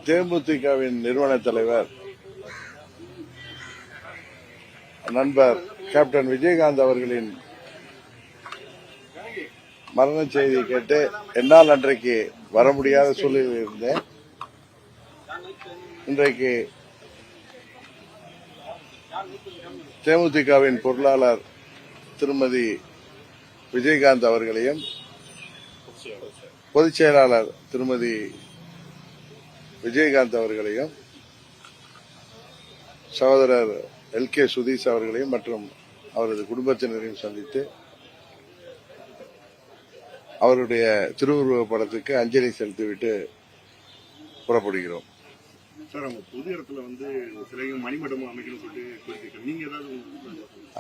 தேமுதிகவின் நிறுவன தலைவர் நண்பர் கேப்டன் விஜயகாந்த் அவர்களின் மரண செய்தியை கேட்டு என்னால் அன்றைக்கு வர முடியாத சூழலில் இருந்தேன். இன்றைக்கு தேமுதிகவின் பொருளாளர் திருமதி விஜயகாந்த் அவர்களையும் பொதுச் செயலாளர் திருமதி விஜயகாந்த் அவர்களையும் சகோதரர் LK சுதீஷ் அவர்களையும் மற்றும் அவரது குடும்பத்தினரையும் சந்தித்து அவருடைய திருவுருவ படத்துக்கு அஞ்சலி செலுத்திவிட்டு புறப்படுகிறோம்.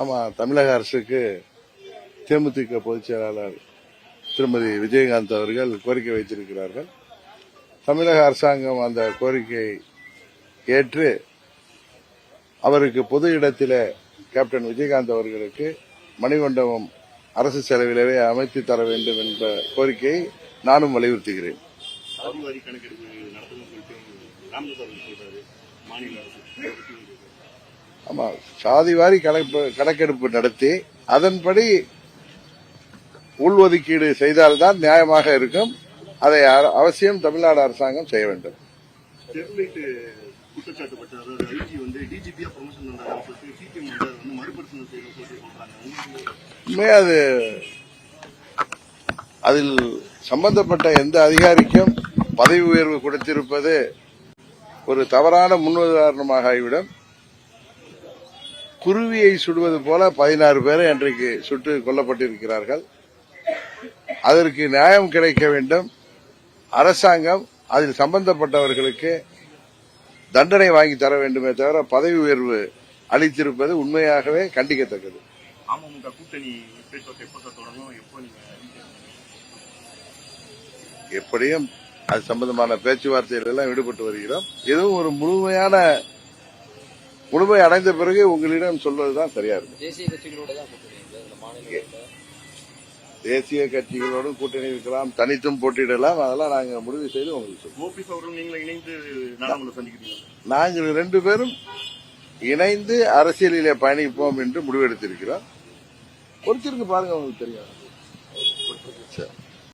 ஆமா, தமிழக அரசுக்கு தேமுதிக பொதுச் செயலாளர் திருமதி விஜயகாந்த் அவர்கள் கோரிக்கை வைத்திருக்கிறார்கள். தமிழக அரசாங்கம் அந்த கோரிக்கையை ஏற்று அவருக்கு பொது இடத்தில கேப்டன் விஜயகாந்த் அவர்களுக்கு மணிமண்டபம் அரசு செலவிலேயே அமைத்து தர வேண்டும் என்ற கோரிக்கையை நானும் வலியுறுத்துகிறேன். ஆமா, சாதிவாரி கணக்கெடுப்பு நடத்தி அதன்படி உள்ஒதுக்கீடு செய்தால்தான் நியாயமாக இருக்கும். அதை அவசியம் தமிழ்நாடு அரசாங்கம் செய்ய வேண்டும். அது அதில் சம்பந்தப்பட்ட எந்த அதிகாரிக்கும் பதவி உயர்வு கொடுத்திருப்பது ஒரு தவறான முன்னுதாரணமாக ஆகிவிடும். குருவியை சுடுவது போல 16 பேரை அன்றைக்கு சுட்டு கொல்லப்பட்டிருக்கிறார்கள். அதற்கு நியாயம் கிடைக்க வேண்டும். அரசாங்கம் அதில் சம்பந்தப்பட்டவர்களுக்கு தண்டனை வாங்கி தர வேண்டுமே தவிர பதவி உயர்வு அளித்திருப்பது உண்மையாகவே கண்டிக்கத்தக்கது. எப்படியும் அது சம்பந்தமான பேச்சுவார்த்தைகள் எல்லாம் ஈடுபட்டு வருகிறோம். இதுவும் ஒரு முழுமை அடைந்த பிறகு உங்களிடம் சொல்வதுதான் சரியா இருக்கும். தேசிய கட்சிகளோடும் கூட்டணி இருக்கலாம், தனித்தும் போட்டியிடலாம். அதெல்லாம் நாங்க முடிவு செய்து உங்களுக்கு நாங்கள் 2 பேரும் இணைந்து அரசியலிலே பயணிப்போம் என்று முடிவெடுத்திருக்கிறோம். பொறுத்திருக்கு பாருங்க, உங்களுக்கு தெரியும்.